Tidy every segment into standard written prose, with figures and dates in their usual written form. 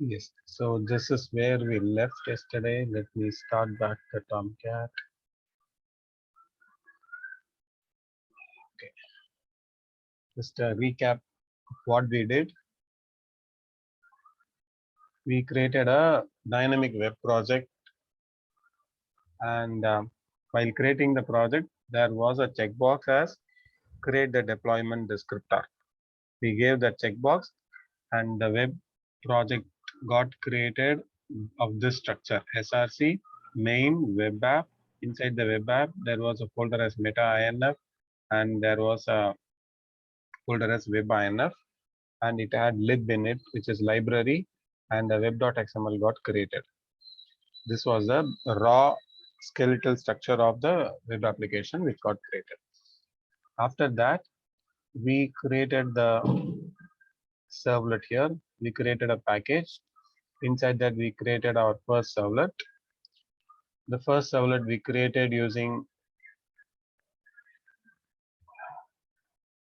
Yes. So this is where we left yesterday. Let me start back the Tomcat. Okay. Just a recap of what we did. We created a dynamic web project, and while creating the project, there was a checkbox as create the deployment descriptor. We gave that checkbox, and the web project got created of this structure: src main web app. Inside the web app, there was a folder as meta inf, and there was a folder as web.inf, and it had lib in it, which is library, and the web.xml got created. This was the raw skeletal structure of the web application which got created. After that, we created the servlet here. We created a package. Inside that, we created our first servlet. The first servlet we created using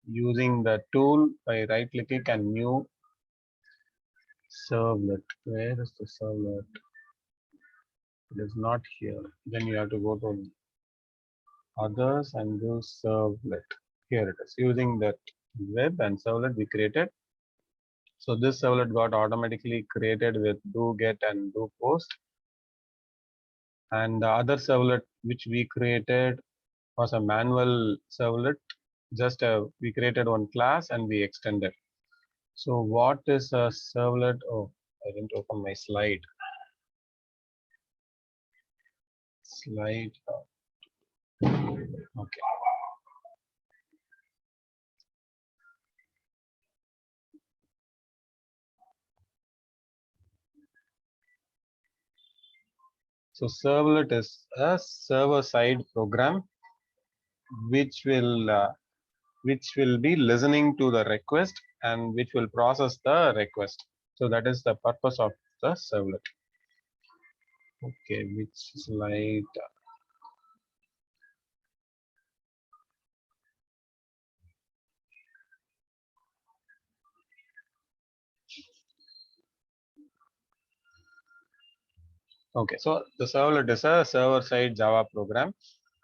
the tool by right clicking and new servlet. Where is the servlet? It is not here. Then you have to go to others and do servlet. Here it is. Using that web and servlet we created. So this servlet got automatically created with do get and do post. And the other servlet which we created was a manual servlet. Just we created one class and we extended. So what is a servlet? Oh, I didn't open my slide. Slide. Okay. So servlet is a server-side program which will be listening to the request and which will process the request. So that is the purpose of the servlet. Okay, which slide? Okay, so the servlet is a server-side Java program,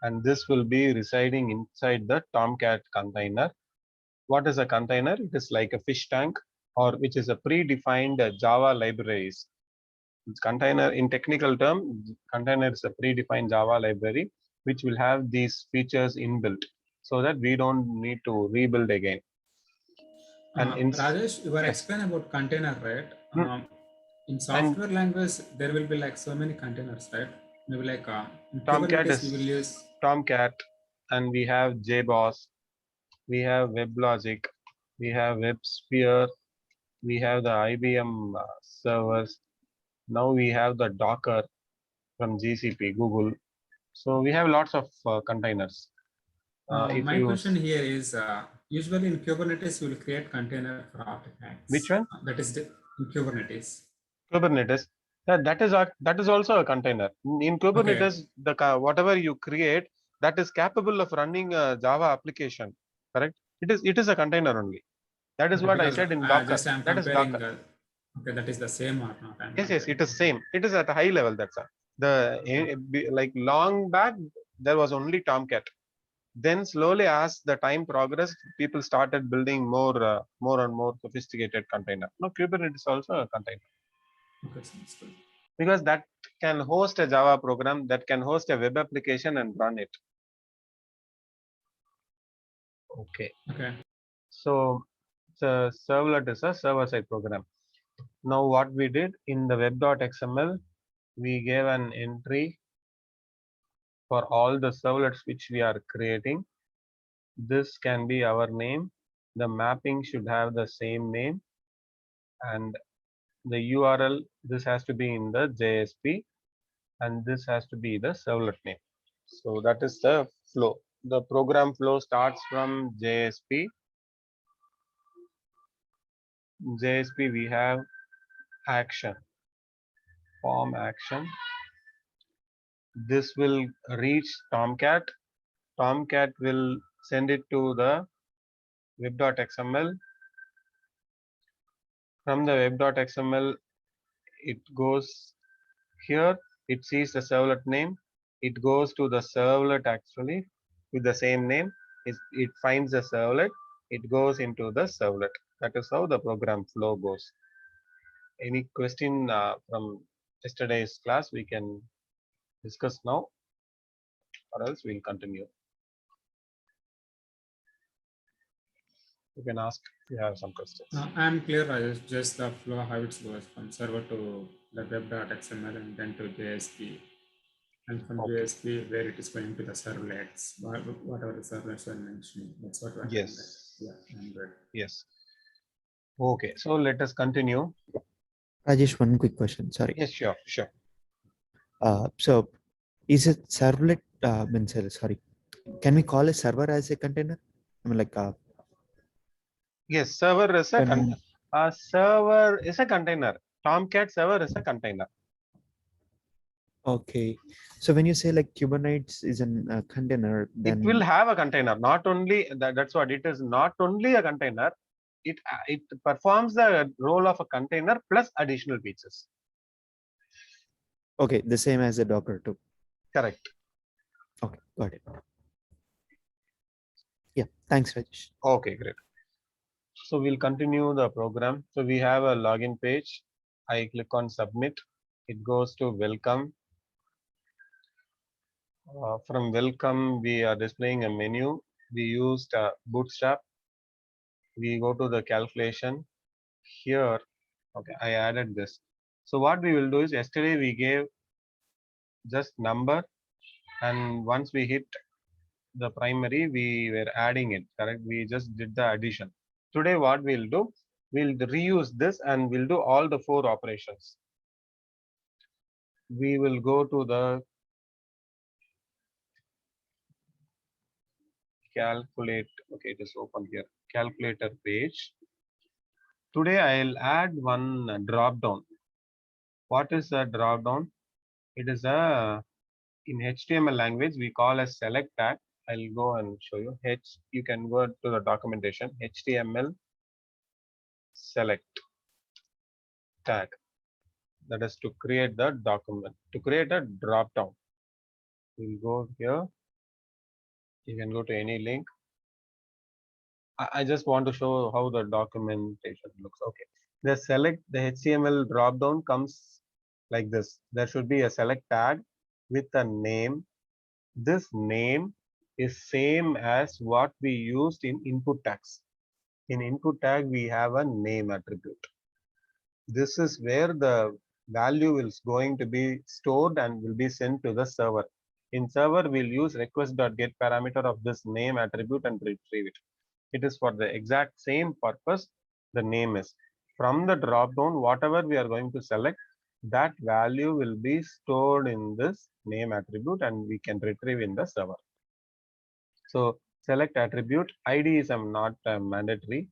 and this will be residing inside the Tomcat container. What is a container? It is like a fish tank, or which is a predefined Java libraries. Container, in technical term, container is a predefined Java library which will have these features inbuilt, so that we don't need to rebuild again. And Rajesh, you were yes. explaining about container, right? In And software language, there will be like so many containers, right? Maybe like in Tomcat Kubernetes, we will is use. Tomcat, and we have JBoss, we have WebLogic, we have WebSphere, we have the IBM servers. Now we have the Docker from GCP, Google. So we have lots of containers. If My you question here is usually in Kubernetes, you will create container for Which artifacts. one? That is in Kubernetes. Kubernetes. Yeah, that is also a container. In Okay. Kubernetes, whatever you create, that is capable of running a Java application. Correct? It is a container only. That is Okay, what I because said in Docker. just I'm That is comparing. Docker. Okay, that is the same or not? I'm Yes, yes, comparing. it is same. It is at a high level. That's all. Like long back, there was only Tomcat. Then slowly, as the time progressed, people started building more and more sophisticated container. Now Kubernetes is also a container, Okay, sounds good. because that can host a Java program, that can host a web application and run it. Okay. Okay. So the servlet is a server-side program. Now what we did in the web.xml, we gave an entry for all the servlets which we are creating. This can be our name. The mapping should have the same name, and the URL, this has to be in the JSP, and this has to be the servlet name. So that is the flow. The program flow starts from JSP. JSP, we have action, form action. This will reach Tomcat. Tomcat will send it to the web.xml. From the web.xml, it goes here, it sees the servlet name, it goes to the servlet actually with the same name, it finds the servlet, it goes into the servlet. That is how the program flow goes. Any question from yesterday's class we can discuss now, or else we'll continue. You can ask if you have some questions. I'm clear, Rajesh. Just the flow how it goes from server to the web.xml and then to JSP. And from Okay. JSP, where it is going to the servlets, whatever the servlets are mentioning. That's what we're doing. Yes. Yeah, I'm good. Yes. Okay. So let us continue. Rajesh, one quick question. Sorry. Yes, sure, sure. So is it servlet? Sorry. Can we call a server as a container? I mean, like, Yes, server is a When- server is a container. Tomcat server is a container. okay. So when you say like Kubernetes is a container, then It will have a container. Not only that's what it is. Not only a container. It performs the role of a container plus additional features. okay, the same as a Docker too. Correct. Okay, got it. Yeah, thanks, Rajesh. Okay, great. So we'll continue the program. So we have a login page. I click on submit. It goes to welcome. From welcome, we are displaying a menu. We used Bootstrap. We go to the calculation here. Okay, I added this. So what we will do is yesterday we gave just number, and once we hit the primary, we were adding it, correct? We just did the addition. Today what we'll do, we'll reuse this and we'll do all the 4 operations. We will go to the calculate. Okay, it is open here. Calculator page. Today I'll add one drop down. What is a drop down? It is a, in HTML language we call a select tag. I'll go and show you. You can go to the documentation. HTML select tag. That is to create the document. To create a drop down, we'll go here. You can go to any link. I just want to show how the documentation looks. Okay. The HTML drop down comes like this. There should be a select tag with a name. This name is same as what we used in input tags. In input tag, we have a name attribute. This is where the value is going to be stored and will be sent to the server. In server, we'll use request.get parameter of this name attribute and retrieve it. It is for the exact same purpose the name is. From the drop down, whatever we are going to select, that value will be stored in this name attribute and we can retrieve in the server. So select attribute ID is not mandatory.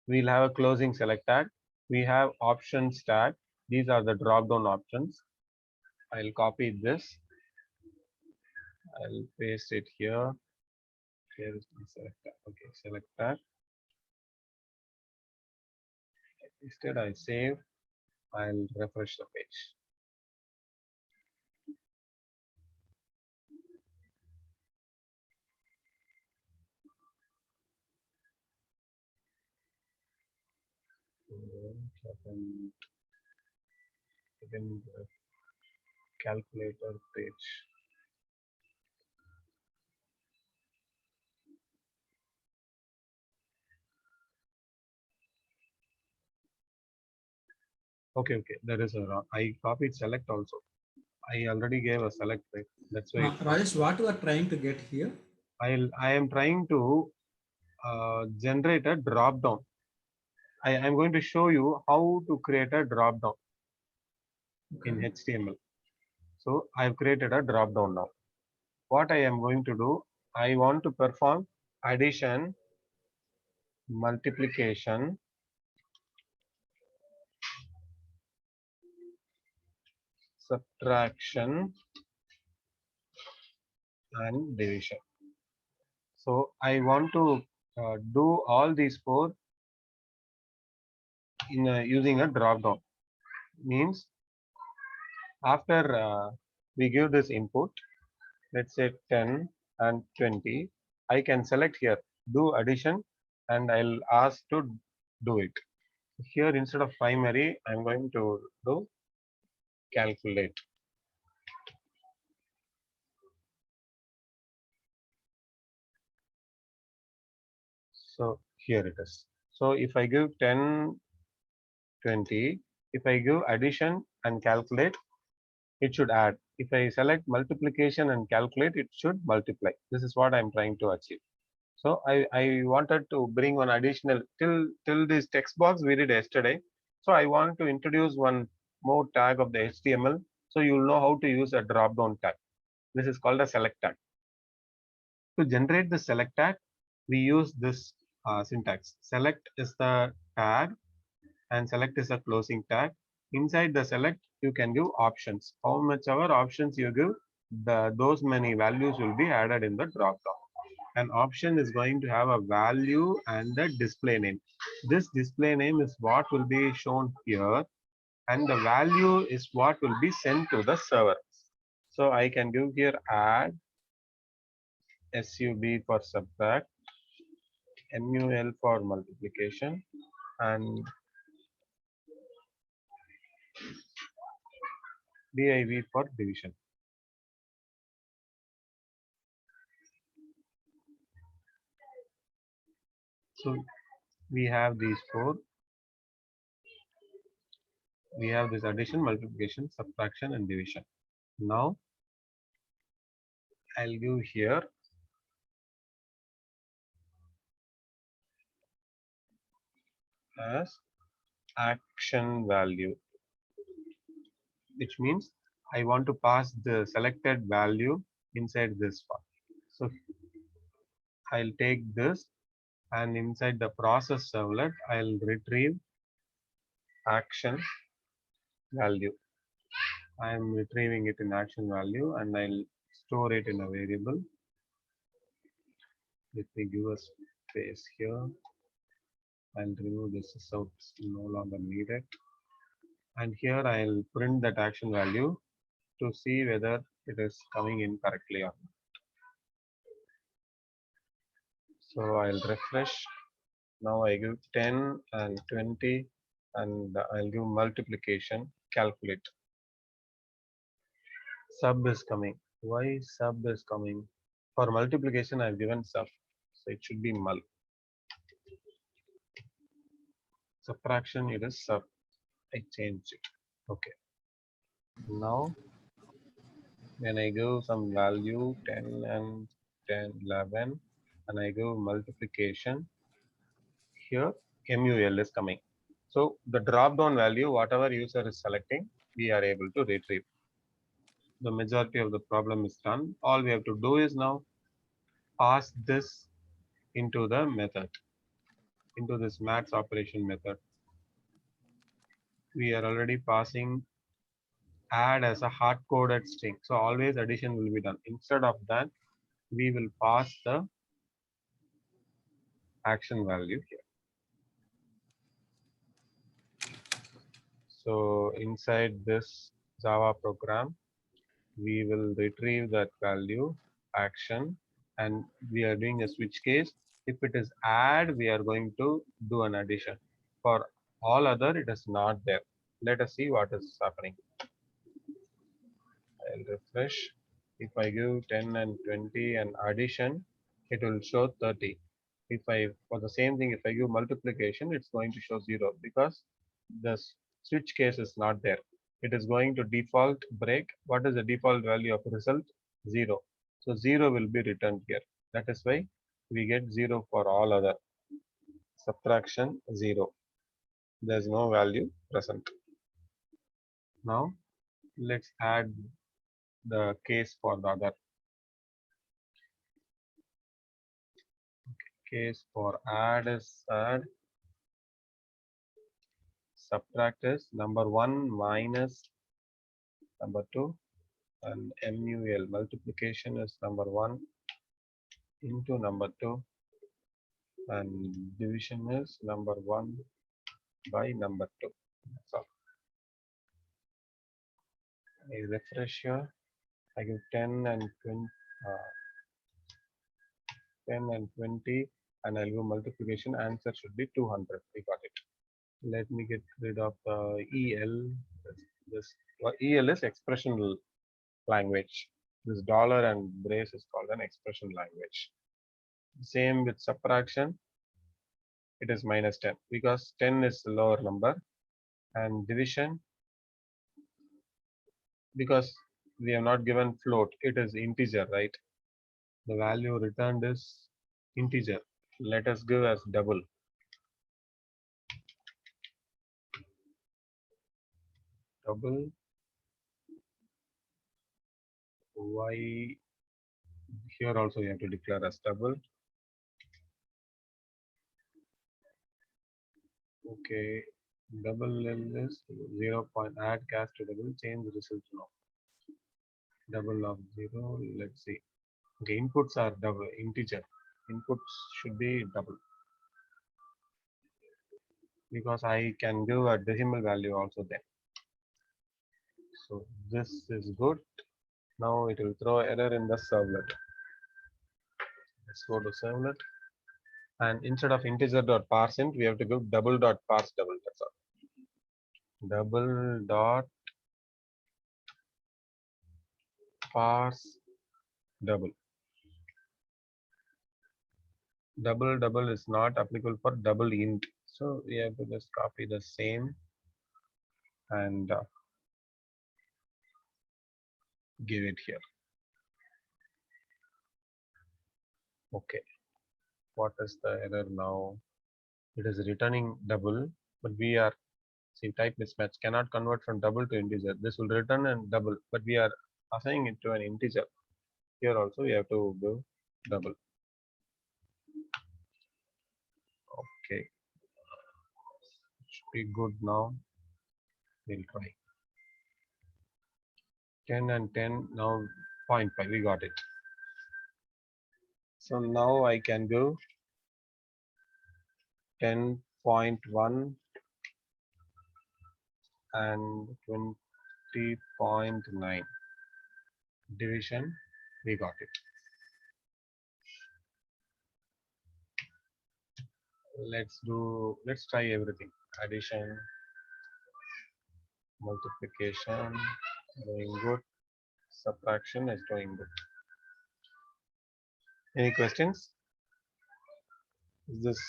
We'll have a closing select tag. We have options tag. These are the drop down options. I'll copy this. I'll paste it here. Here is my select tag. Okay, select tag. Instead, I save. I'll refresh the page. Again, the calculator page. Okay, there is a I copied select also. I already gave a select, right? That's why Rajesh, what you are trying to get here? I am trying to generate a drop down. I am going to show you how to create a drop down in HTML. So I've created a drop down now. What I am going to do, I want to perform addition, multiplication, subtraction, and division. So I want to do all these 4 in using a drop down. means after we give this input, let's say 10 and 20, I can select here, do addition, and I'll ask to do it. Here instead of primary, I'm going to do calculate. So here it is. So if I give 10, 20, if I give addition and calculate, it should add. If I select multiplication and calculate, it should multiply. This is what I'm trying to achieve. So I wanted to bring one additional till this text box we did yesterday. So I want to introduce one more tag of the HTML. So you'll know how to use a drop down tag. This is called a select tag. To generate the select tag, we use this syntax. Select is the tag and select is a closing tag. Inside the select, you can give options. How much ever options you give, those many values will be added in the drop down. An option is going to have a value and a display name. This display name is what will be shown here, and the value is what will be sent to the server. So I can give here add sub for subtract, mul for multiplication, and div for division. So we have these four. We have this addition, multiplication, subtraction, and division. Now I'll give here as action value, which means I want to pass the selected value inside this one. So I'll take this, and inside the process servlet, I'll retrieve action value. I'm retrieving it in action value, and I'll store it in a variable. Let me give a space here. I'll remove this, so it's no longer needed. And here I'll print that action value to see whether it is coming in correctly or not. So I'll refresh. Now I give 10 and 20, and I'll give multiplication, calculate. Sub is coming. Why sub is coming? For multiplication, I've given sub, so it should be mul. Subtraction, it is sub. I changed it. Okay. Now, when I give some value 10 and 10, 11, and I give multiplication, here mul is coming. So the drop down value, whatever user is selecting, we are able to retrieve. The majority of the problem is done. All we have to do is now pass this into the method, into this maths operation method. We are already passing add as a hard coded string. So always addition will be done. Instead of that, we will pass the action value here. So inside this Java program, we will retrieve that value action, and we are doing a switch case. If it is add, we are going to do an addition. For all other, it is not there. Let us see what is happening. I'll refresh. If I give 10 and 20 and addition, it will show 30. If I, for the same thing, if I give multiplication, it's going to show 0 because the switch case is not there. It is going to default break. What is the default value of result? 0. So 0 will be returned here. That is why we get 0 for all other. Subtraction 0. There's no value present. Now let's add the case for the other. Case for add is add. Subtract is number 1 minus number 2, and mul multiplication is number 1 into number 2, and division is number 1 by number 2. That's all. I refresh here. I give 10 and 20, 10 and 20, and I'll go multiplication. Answer should be 200. We got it. Let me get rid of EL. This EL is expressional language. This dollar and brace is called an expression language. Same with subtraction. It is minus 10 because 10 is the lower number, and division, because we have not given float, it is integer, right? The value returned is integer. Let us give as double. Double. Y here also you have to declare as double. Okay, double L is 0. Add gas to double, change result now. Double of 0. Let's see. Okay, inputs are double integer. Inputs should be double because I can give a decimal value also there. So this is good. Now it will throw error in the servlet. Let's go to servlet. And instead of integer dot parseInt, we have to give double dot parse double. That's all. Double dot parse double. Double is not applicable for double int. So we have to just copy the same and give it here. Okay. What is the error now? It is returning double, but we are, see, type mismatch cannot convert from double to integer. This will return and double, but we are assigning it to an integer. Here also we have to do double. Okay, should be good now. We'll try 10 and 10 now 0.5. We got it. So now I can go 10.1 and 20.9 division. We got it. Let's try everything. Addition, multiplication, doing good. Subtraction is doing good. Any questions? Is this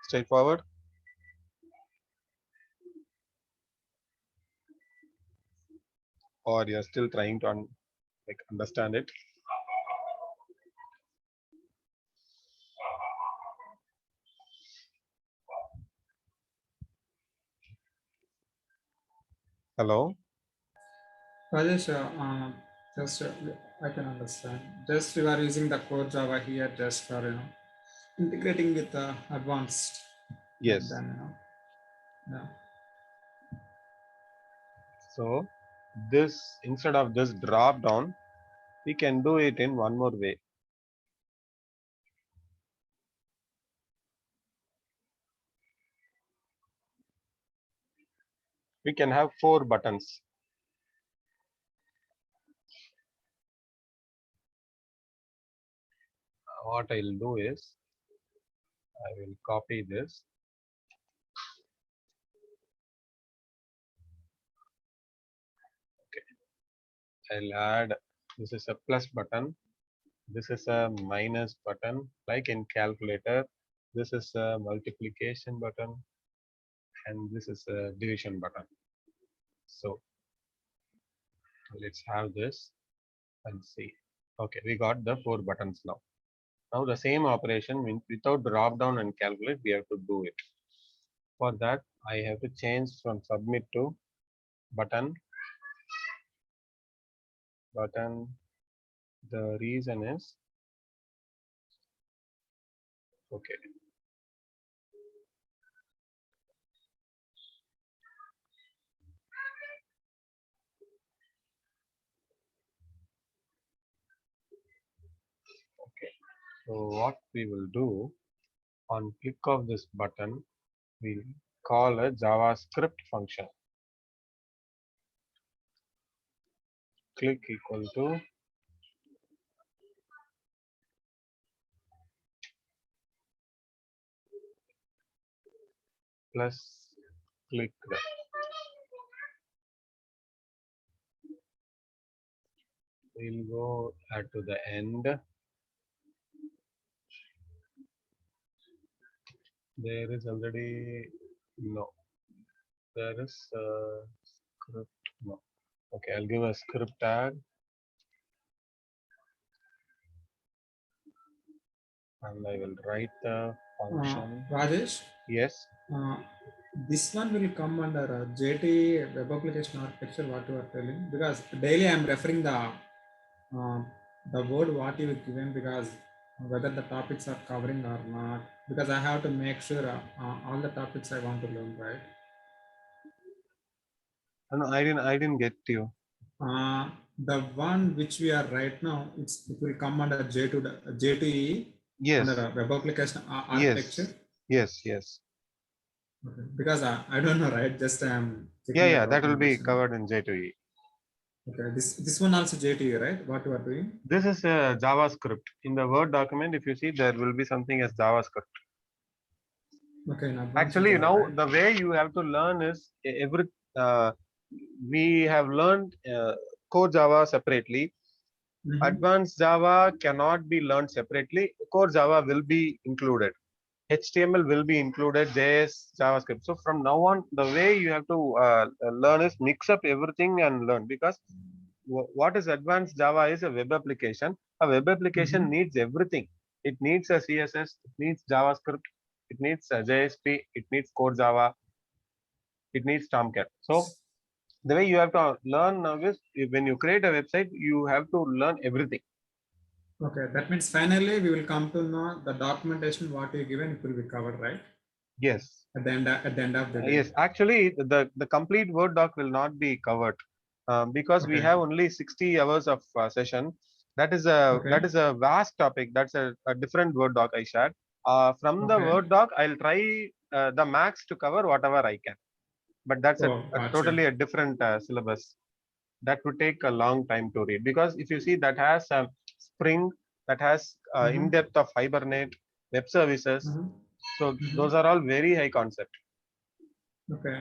straightforward? Or you're still trying to understand it? Hello? Rajesh, just I can understand. Just we are using the core Java here just for integrating with the advanced. Yes. Then yeah. So this, instead of this drop down, we can do it in one more way. We can have 4 buttons. What I'll do is I will copy this. Okay. I'll add, this is a plus button. This is a minus button, like in calculator. This is a multiplication button, and this is a division button. So let's have this and see. Okay, we got the 4 buttons now. Now the same operation without drop down and calculate, we have to do it. For that, I have to change from submit to button. The reason is, okay. Okay. So what we will do, on click of this button, we'll call a JavaScript function. click equal to plus click. We'll go to the end. There is already no. There is a script. No. Okay, I'll give a script tag. And I will write the function. Rajesh, Yes. this one will come under JT web application architecture, what you are telling, because daily I am referring the word what you given, because whether the topics are covering or not, because I have to make sure all the topics I want to learn, right? No, I didn't get you. The one which we are right now, it will come under J2E Yes. under web application architecture. Yes. Yes. Okay. Because I don't know, right? Just I'm checking Yeah. the That will be documentation. covered in J2E. Okay. This one also J2E, right? What you are doing? This is a JavaScript. In the Word document, if you see, there will be something as JavaScript. Okay. Actually, Java, now right? the way you have to learn is we have learned core Java separately. Mhm. Advanced Java cannot be learned separately. Core Java will be included. HTML will be included, JS, JavaScript. So from now on, the way you have to learn is mix up everything and learn, because what is advanced Java is a web application. A web application Mhm. needs everything. It needs a CSS, it needs JavaScript, it needs a JSP, it needs core Java, it needs Tomcat. So the way you have to learn now is when you create a website, you have to learn everything. Okay. That means finally we will come to know the documentation what you given, it will be covered, right? Yes. At the end of the day. Yes, actually, the complete Word doc will not be covered because we Okay. have only 60 hours of session. That is Okay. a vast topic. That's a different Word doc I shared. From the Okay. Word doc, I'll try the max to cover whatever I can. But that's Oh, a gotcha. totally a different syllabus. That would take a long time to read, because if you see, that has Spring, that has in depth of Hibernate, web services. Mhm. So Mhm. those are all very high concept. Okay.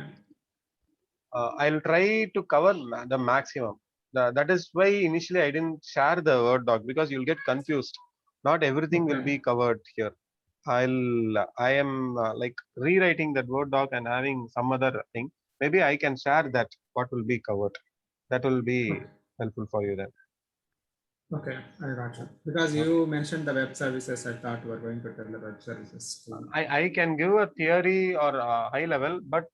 I'll try to cover the maximum. That is why initially I didn't share the Word doc, because you'll get confused. Not everything will Okay. be covered here. I am like rewriting that Word doc and having some other thing. Maybe I can share that what will be covered. That will be helpful for you then. Okay, I got you. Because Okay. you mentioned the web services, I thought you were going to tell the web services too. I can give a theory or a high level, but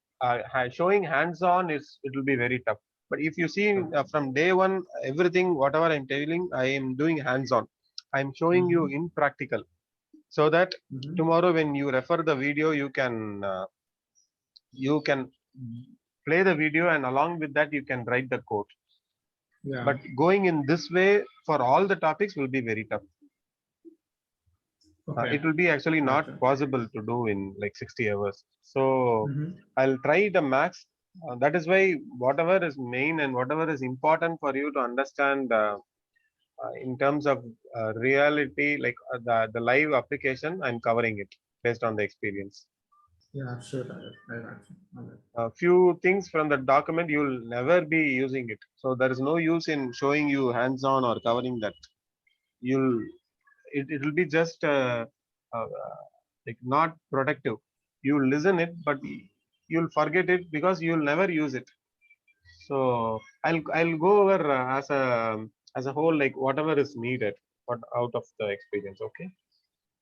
showing hands-on it will be very tough. But if you see from day one, everything whatever I'm telling, I am doing hands-on. I'm showing you in practical, so that Mhm. tomorrow when you refer the video, you can play the video, and along with that you can write the code. Yeah. But going in this way for all the topics will be very tough. Okay. It will be actually not Gotcha. possible to do in like 60 hours. So Mhm. I'll try the max. That is why whatever is main and whatever is important for you to understand in terms of reality, like the live application, I'm covering it based on the experience. Yeah, sure. I got you. All right. A few things from the document, you'll never be using it. So there is no use in showing you hands-on or covering that. You'll it will be just uh, like not productive. You listen it, but you'll forget it because you'll never use it. So I'll go over as a whole, like whatever is needed, what out of the experience. Okay.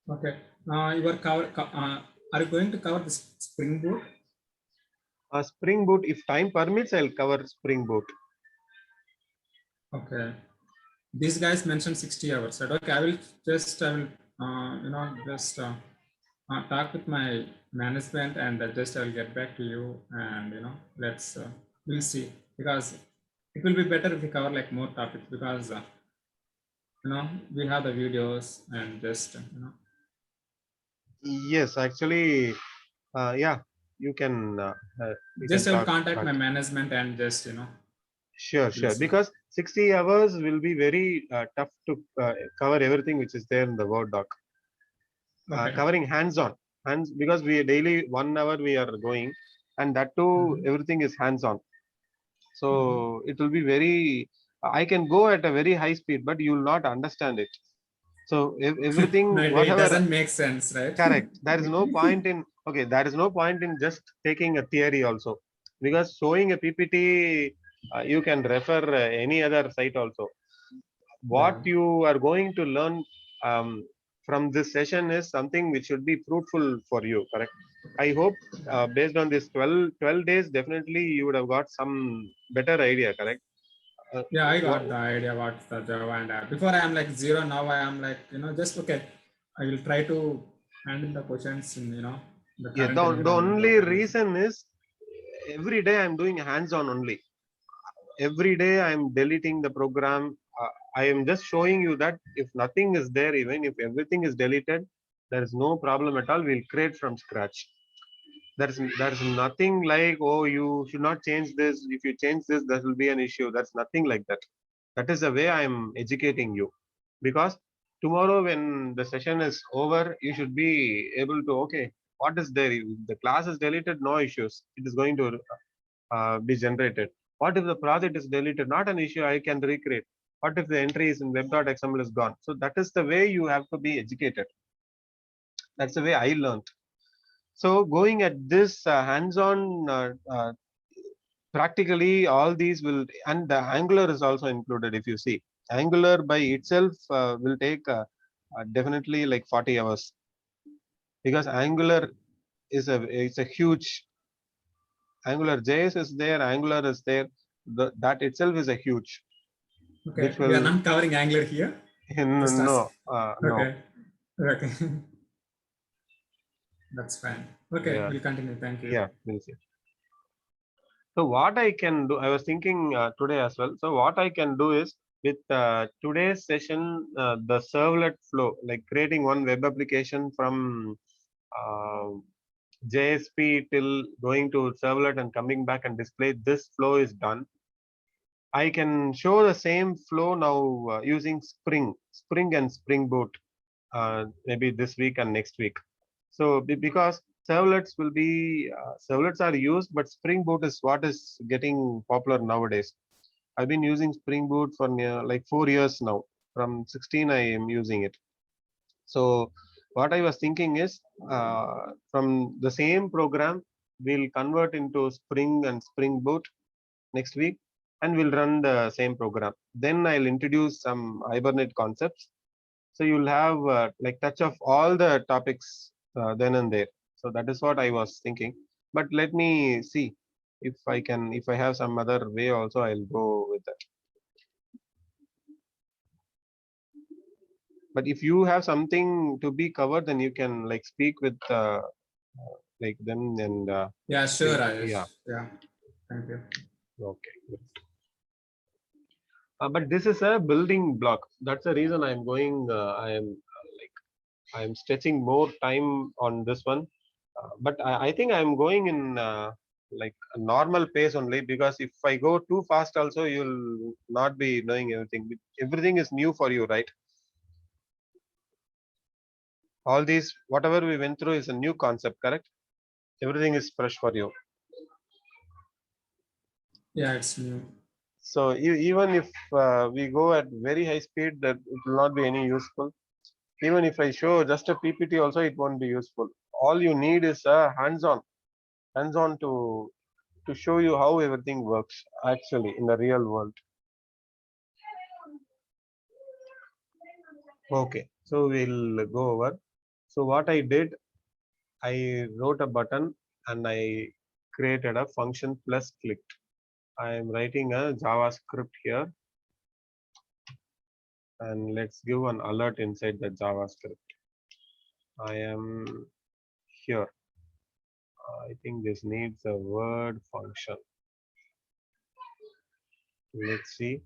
Okay. You are you going to cover the Spring Boot? Spring Boot, if time permits, I'll cover Spring Boot. Okay. These guys mentioned 60 hours. Right? Okay, I will just talk with my management, and just I'll get back to you, and let's we'll see, because it will be better if we cover like more topics, because we have the videos, and just Yes, actually, yeah, you can just I will talk. contact my management, and just Sure, we'll sure. see. Because 60 hours will be very tough to cover everything which is there in the Word doc. Okay. Covering hands-on, because we daily 1 hour we are going, and that too everything is hands-on. So it will be very. I can go at a very high speed, but you will not understand it. So everything, No, it whatever, doesn't make sense, right? correct. There is no point in, okay, there is no point in just taking a theory also, because showing a PPT, you can refer any other site also. What Yeah. you are going to learn from this session is something which should be fruitful for you, correct? I hope based on this 12 days, definitely you would have got some better idea, correct? Yeah, I What, got the idea what's the Java and before I am like zero, now I am like, just okay. I will try to handle the questions in, the yeah, current the environment, only what I'm using. reason is every day I'm doing hands-on only. Every day I'm deleting the program. I am just showing you that if nothing is there, even if everything is deleted, there is no problem at all. We'll create from scratch. There's nothing like, oh, you should not change this. If you change this, there will be an issue. That's nothing like that. That is the way I'm educating you, because tomorrow when the session is over, you should be able to, okay, what is there? The class is deleted, no issues. It is going to be generated. What if the project is deleted? Not an issue, I can recreate. What if the entries in web.xml is gone? So that is the way you have to be educated. That's the way I learned. So going at this hands-on, practically all these will, and the Angular is also included. If you see, Angular by itself will take definitely like 40 hours, because Angular is it's a huge. Angular JS is there, Angular is there. That itself is a huge, Okay, which we are will not covering Angular here. Just ask. no, no. Okay. Okay. That's fine. Okay, Yeah, we'll continue. Thank you. yeah, we'll see. So what I can do, I was thinking today as well. So what I can do is, with today's session, the servlet flow, like creating one web application from uh, JSP till going to servlet and coming back and display, this flow is done. I can show the same flow now using Spring and Spring Boot, maybe this week and next week. So because servlets will be servlets are used, but Spring Boot is what is getting popular nowadays. I've been using Spring Boot for like 4 years now. From 16, I am using it. So what I was thinking is, from the same program, we'll convert into Spring and Spring Boot next week, and we'll run the same program. Then I'll introduce some Hibernate concepts, so you'll have like touch of all the topics then and there. So that is what I was thinking. But let me see if I can, if I have some other way also, I'll go with that. But if you have something to be covered, then you can like speak with like them and Yeah, sure, yeah. Rajesh. Yeah, thank you. Okay. Good. But this is a building block. That's the reason I'm going. I am like I'm stretching more time on this one. But I think I'm going in like a normal pace only, because if I go too fast, also you'll not be knowing everything. Everything is new for you, right? All these, whatever we went through, is a new concept, correct? Everything is fresh for you. Yeah, it's new. So even if we go at very high speed, that it will not be any useful. Even if I show just a PPT, also it won't be useful. All you need is a hands-on to show you how everything works actually in the real world. Okay, so we'll go over. So what I did, I wrote a button and I created a function plus clicked. I am writing a JavaScript here, and let's give an alert inside the JavaScript. I am here. I think this needs a word function. Let's see.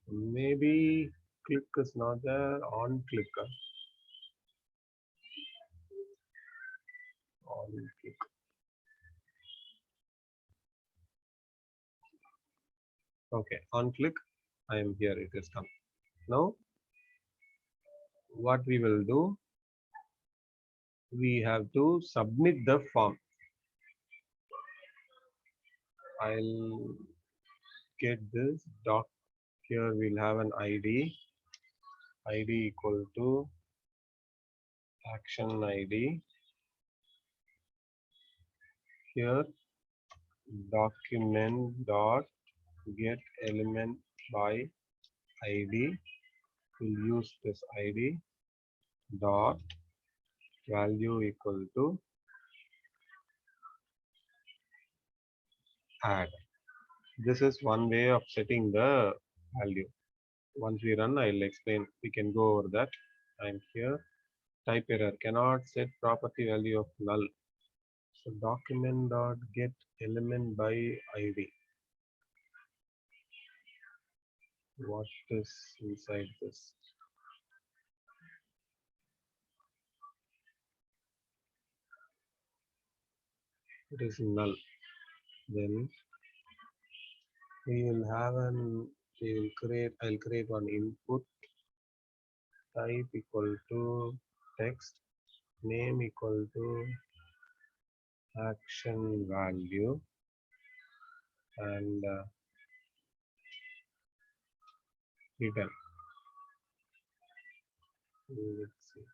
Maybe click is not there. On click. On click. Okay, on click. I am here. It is come. Now, what we will do? We have to submit the form. I'll get this doc. Here we'll have an ID. ID equal to action ID. Here document dot get element by ID. We'll use this ID dot value equal to add. This is one way of setting the value. Once we run, I'll explain. We can go over that. I'm here. Type error cannot set property value of null. So document dot get element by ID. What is inside this? It is null. Then we will have an I'll create one input type equal to text, name equal to action value, and return. Let's see.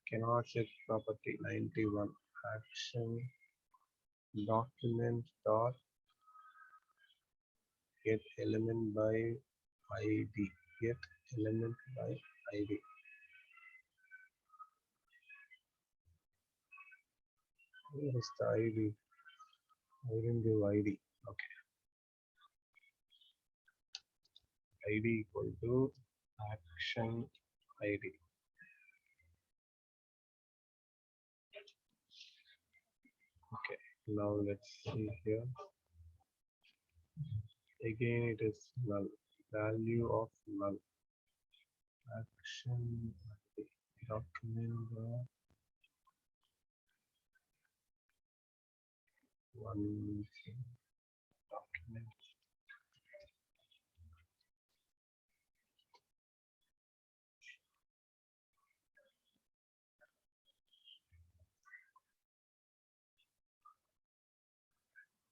Cannot set property 91 action document dot get element by ID. Get element by ID. Where is the ID? I didn't give ID. Okay. ID equal to action ID. Okay. Now let's see here. Again, it is null. Value of null. Action ID. Document one document.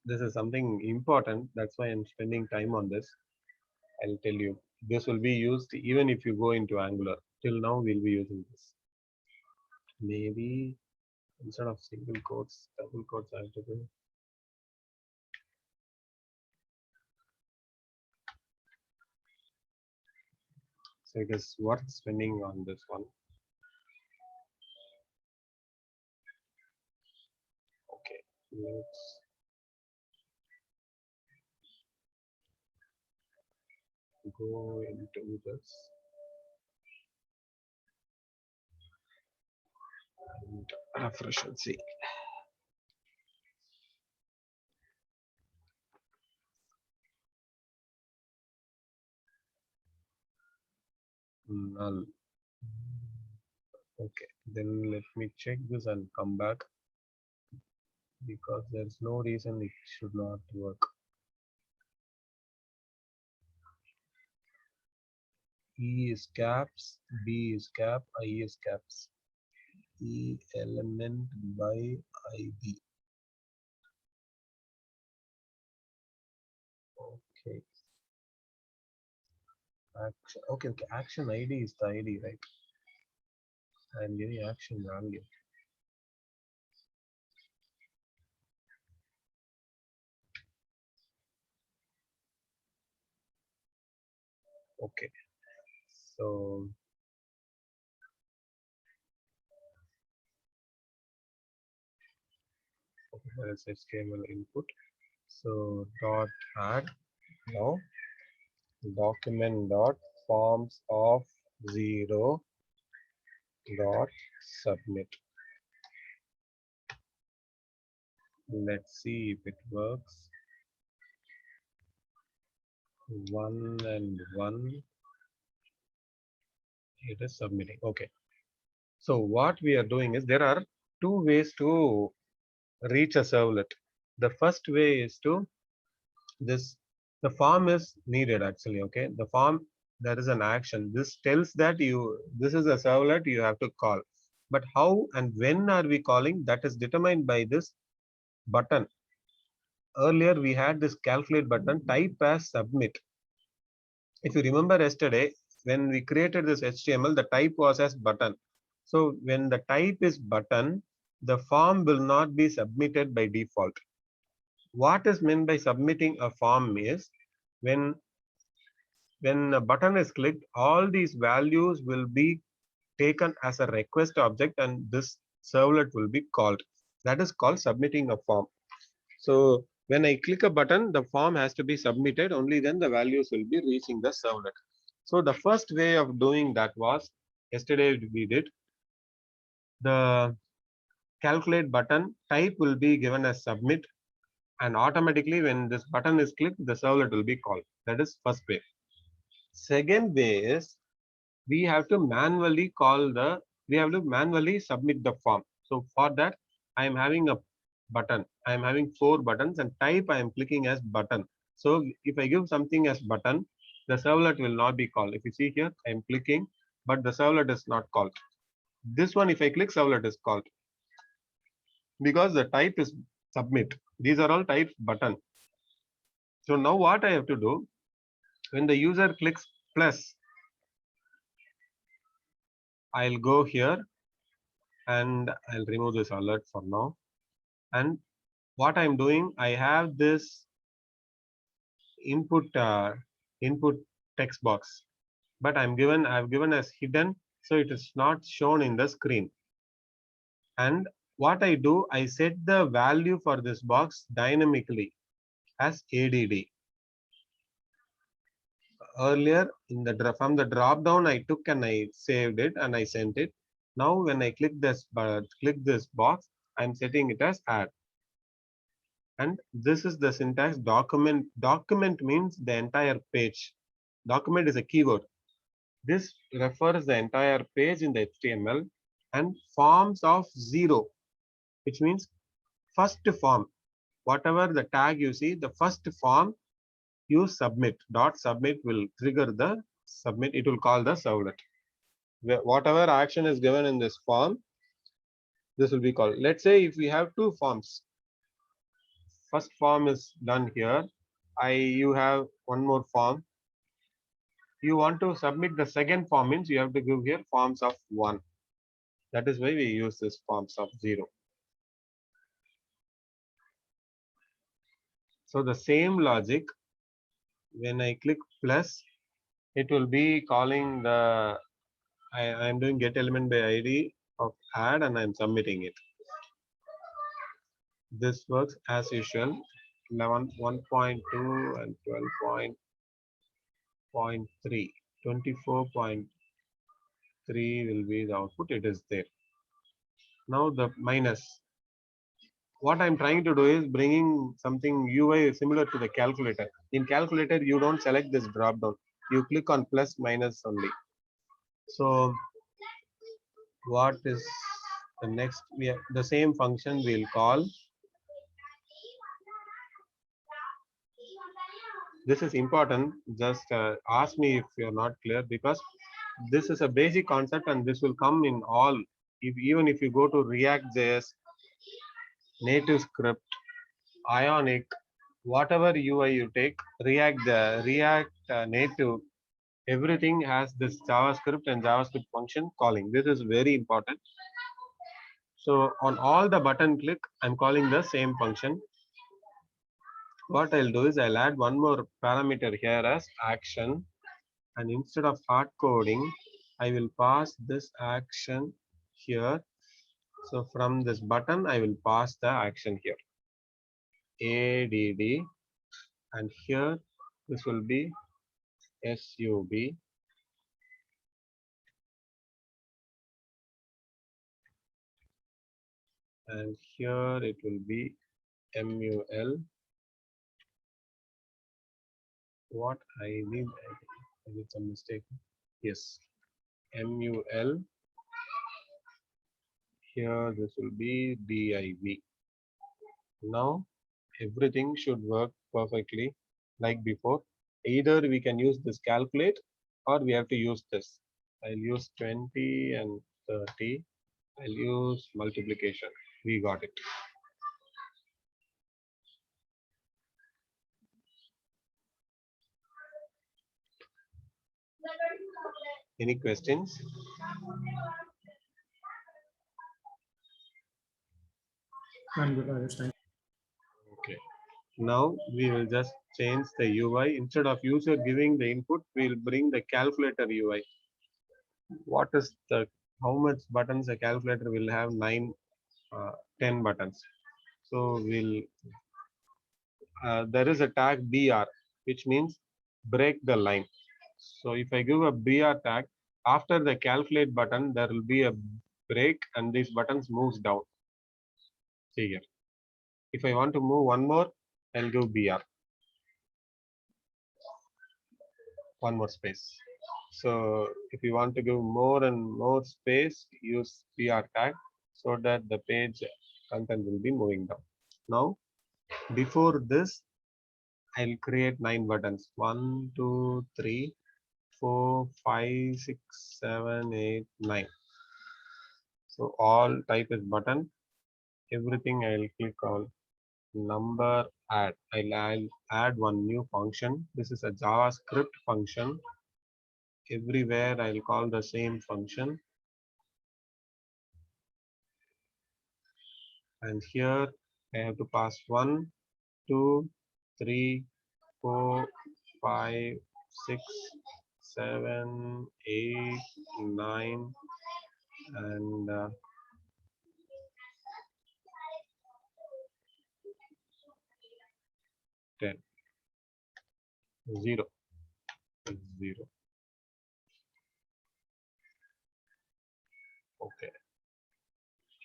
This is something important. That's why I'm spending time on this. I'll tell you. This will be used even if you go into Angular. Till now, we'll be using this. Maybe instead of single quotes, double quotes I have to do. So it is worth spending on this one. Okay, let's go into this and refresh and see. Null. Okay, then let me check this and come back because there's no reason it should not work. E is caps, B is cap, I is caps. E element by ID. Okay. Action. Okay, okay. Action ID is the ID, right? I'm giving action value. Okay. So okay, there is HTML input. So dot add now document dot forms of 0 dot submit. Let's see if it works. 1 and 1. It is submitting. Okay. So what we are doing is there are two ways to reach a servlet. The first way is to this, the form is needed actually. Okay. The form, there is an action. This tells that this is a servlet you have to call. But how and when are we calling? That is determined by this button. Earlier we had this calculate button, type as submit. If you remember yesterday, when we created this HTML, the type was as button. So when the type is button, the form will not be submitted by default. What is meant by submitting a form is when a button is clicked, all these values will be taken as a request object and this servlet will be called. That is called submitting a form. So when I click a button, the form has to be submitted, only then the values will be reaching the servlet. So the first way of doing that was, yesterday we did, the calculate button type will be given as submit, and automatically when this button is clicked, the servlet will be called. That is first way. Second way is we have to manually submit the form. So for that, I am having a button. I am having 4 buttons and type I am clicking as button. So if I give something as button, the servlet will not be called. If you see here, I am clicking, but the servlet is not called. This one, if I click, servlet is called because the type is submit. These are all types button. So now what I have to do, when the user clicks plus, I'll go here and I'll remove this alert for now. And what I'm doing, I have this input text box, but I've given as hidden, so it is not shown in the screen. And what I do, I set the value for this box dynamically as ADD. Earlier in the from the drop down, I took and I saved it and I sent it. Now when I click this box, I'm setting it as add. And this is the syntax document. Document means the entire page. Document is a keyword. This refers the entire page in the HTML, and forms of 0, which means first form. Whatever the tag you see, the first form you submit. Dot submit will trigger the submit. It will call the servlet. Whatever action is given in this form, this will be called. Let's say if we have 2 forms. First form is done here. You have one more form. You want to submit the second form, means you have to give here forms of 1. That is why we use this forms of 0. So the same logic, when I click plus, it will be calling the, I am doing get element by ID of add and I'm submitting it. This works as usual. 11, 1.2 and 12.3. 24.3 will be the output. It is there. Now the minus. What I'm trying to do is bringing something UI similar to the calculator. In calculator, you don't select this drop down. You click on plus minus only. So what is the next? We have the same function we'll call. This is important. Just ask me if you're not clear, because this is a basic concept and this will come in all. Even if you go to React.js, native script, Ionic, whatever UI you take, React native, everything has this JavaScript and JavaScript function calling. This is very important. So on all the button click, I'm calling the same function. What I'll do is I'll add one more parameter here as action, and instead of hard coding, I will pass this action here. So from this button, I will pass the action here, ADD, and here this will be SUB. And here it will be MUL. what I did some mistake. Yes, MUL. Here this will be DIV. Now everything should work perfectly like before. Either we can use this calculate or we have to use this. I'll use 20 and 30. I'll use multiplication. We got it. Any questions? I'm good, Rajesh. Thank Okay. Now we will just change the UI. Instead of user giving the input, we'll bring the calculator UI. What is the, how much buttons a calculator will have? 9, 10 buttons. So there is a tag BR, which means break the line. So if I give a BR tag, after the calculate button, there will be a break and these buttons moves down. See here. If I want to move one more, I'll give BR. One more space. So if you want to give more and more space, use BR tag so that the page content will be moving down. Now, before this, I'll create 9 buttons. 1, 2, 3, 4, 5, 6, 7, 8, 9. So all type is button. Everything I'll click on number add. I'll add one new function. This is a JavaScript function. Everywhere I'll call the same function. And here I have to pass 1, 2, 3, 4, 5, 6, 7, 8, 9, and 10. 0. 0. Okay.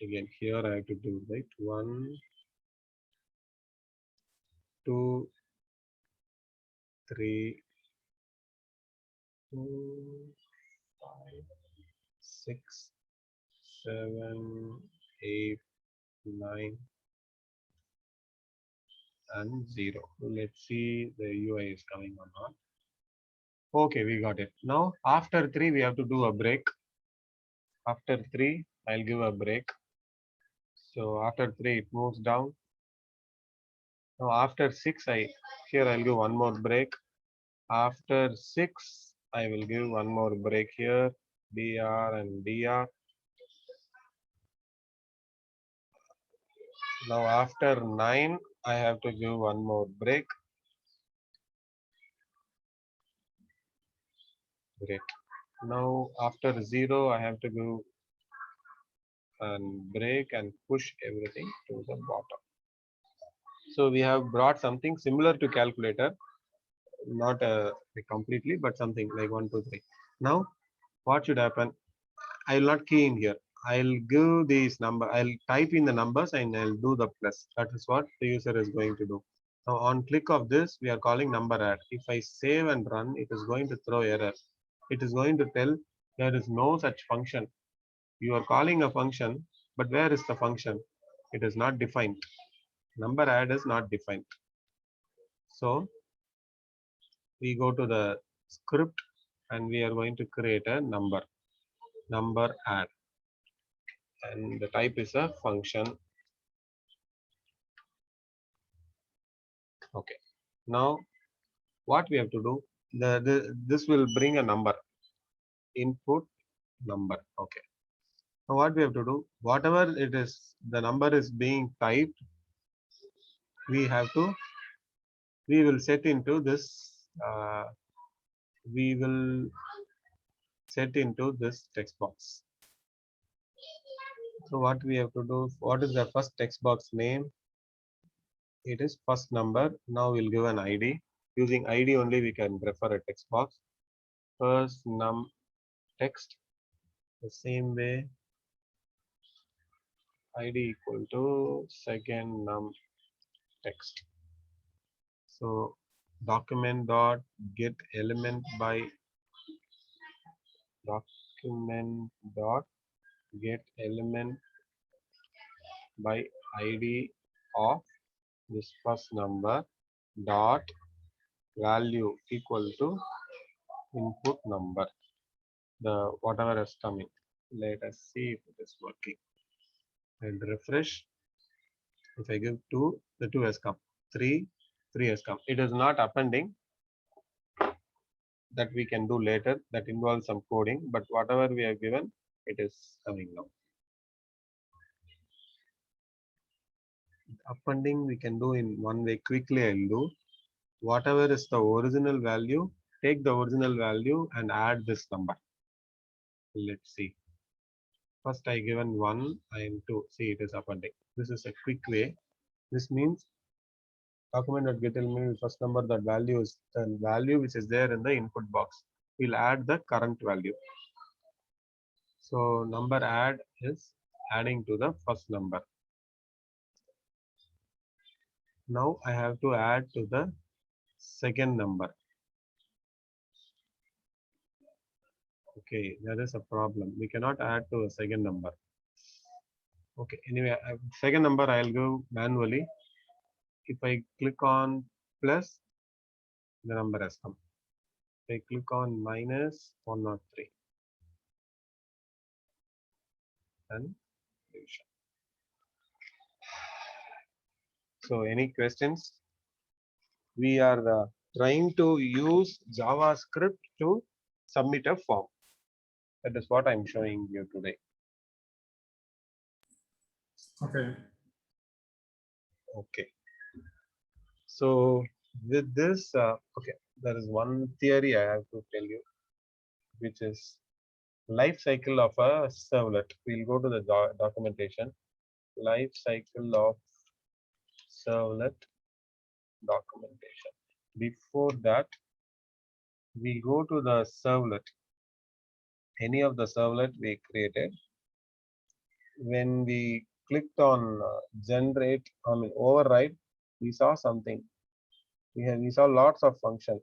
Again, here I have to do right 1, 2, 3, 4, 5, 6, 7, 8, 9, and 0. Let's see the UI is coming or not. Okay, we got it. Now after 3 we have to do a break. After 3 I'll give a break. So after 3 it moves down. Now after 6 here I'll give one more break. After 6 I will give one more break here, BR and DR. Now after 9 I have to give one more break. Great. Now after 0 I have to give and break and push everything to the bottom. So we have brought something similar to calculator, not completely, but something like 1, 2, 3. Now what should happen? I will not key in here. I'll give these number. I'll type in the numbers and I'll do the plus. That is what the user is going to do. Now on click of this, we are calling number add. If I save and run, it is going to throw error. It is going to tell there is no such function. You are calling a function, but where is the function? It is not defined. Number add is not defined. So we go to the script and we are going to create a number add, and the type is a function. Okay, now what we have to do, this will bring a number, input number. Okay, now what we have to do, whatever it is the number is being typed, we will set into this text box. So what we have to do, what is the first text box name? It is first number. Now we'll give an ID. Using ID only we can refer a text box. First num text, the same way ID equal to second num text. So document dot get element by document dot get element by id of this first number dot value equal to input number, the whatever is coming. Let us see if it is working. And refresh. If I give 2, the 2 has come. 3, 3 has come. It is not appending. That we can do later. That involves some coding, but whatever we have given, it is coming now. Appending we can do in one way. Quickly I'll do. Whatever is the original value, take the original value and add this number. Let's see. First I given 1 and 2. See, it is appending. This is a quick way. This means document.get element first number, that value is the value which is there in the input box. We'll add the current value. So number add is adding to the first number. Now I have to add to the second number. Okay, there is a problem. We cannot add to a second number. Okay, anyway, second number I'll go manually. If I click on plus, the number has come. If I click on minus 103 and division. So any questions? We are trying to use JavaScript to submit a form. That is what I'm showing you today. Okay. Okay. So with this, okay, there is one theory I have to tell you, which is life cycle of a servlet. We'll go to the documentation. Life cycle of servlet documentation. Before that, we go to the servlet. Any of the servlet we created. When we clicked on generate, override, we saw something. We saw lots of function.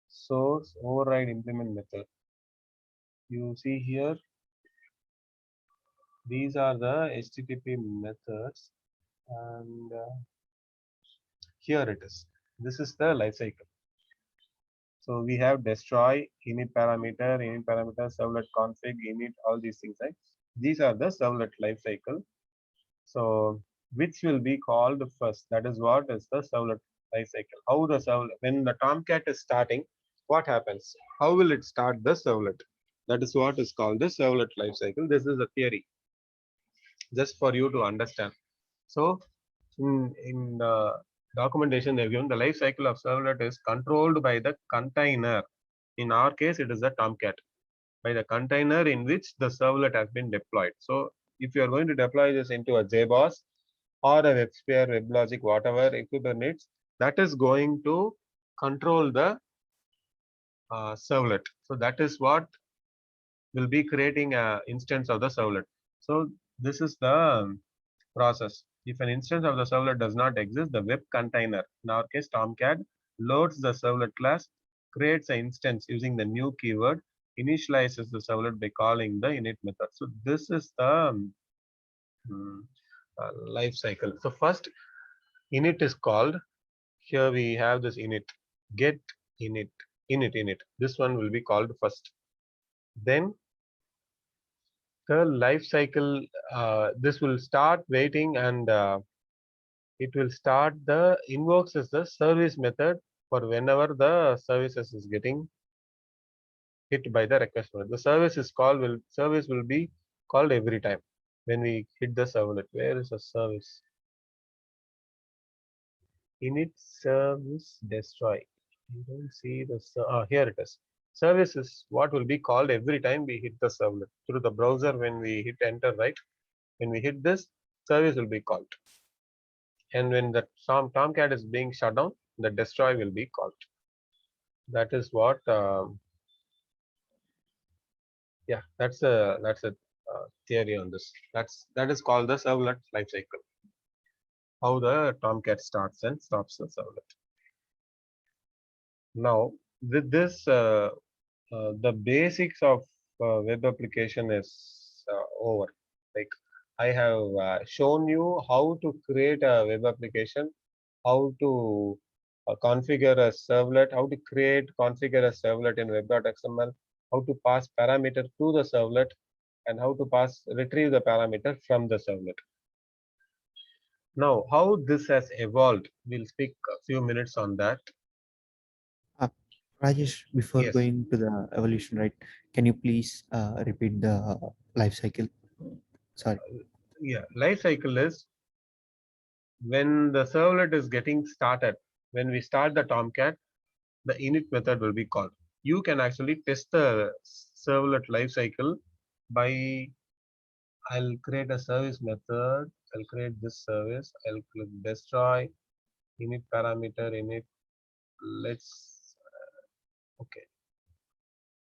Source, override, implement method. You see here, these are the HTTP methods, and here it is. This is the life cycle. So we have destroy, init parameter, servlet config, init, all these things, right? These are the servlet life cycle. So which will be called first? That is what is the servlet life cycle. How the servlet, when the Tomcat is starting, what happens? How will it start the servlet? That is what is called the servlet life cycle. This is a theory, just for you to understand. So in the documentation they've given, the life cycle of servlet is controlled by the container. In our case, it is the Tomcat, by the container in which the servlet has been deployed. So if you are going to deploy this into a JBoss or a WebSphere, WebLogic, whatever Kubernetes, that is going to control the servlet. So that is what will be creating an instance of the servlet. So this is the process. If an instance of the servlet does not exist, the web container, in our case Tomcat, loads the servlet class, creates an instance using the new keyword, initializes the servlet by calling the init method. So this is the life cycle. So first init is called. Here we have this init, get init, init. This one will be called first. Then the life cycle, this will start waiting, and it will start the invokes as the service method for whenever the services is getting hit by the request method. The service will be called every time when we hit the servlet. Where is the service? Init service destroy. You don't see the here it is. Service is what will be called every time we hit the servlet through the browser. When we hit enter, right? When we hit this, service will be called. And when the Tomcat is being shut down, the destroy will be called. That is what. Yeah, that's a theory on this. That is called the servlet lifecycle. How the Tomcat starts and stops the servlet. Now, with this, the basics of web application is over. Like I have shown you how to create a web application, how to configure a servlet, how to configure a servlet in web.xml, how to pass parameter to the servlet, and how to retrieve the parameter from the servlet. Now, how this has evolved, we'll speak a few minutes on that. Rajesh, before Yes. going to the evolution, right? Can you please repeat the life cycle? Sorry. Yeah, life cycle is when the servlet is getting started. When we start the Tomcat, the init method will be called. You can actually test the servlet life cycle by I'll create a service method. I'll create this service. I'll click destroy init parameter init. Let's okay.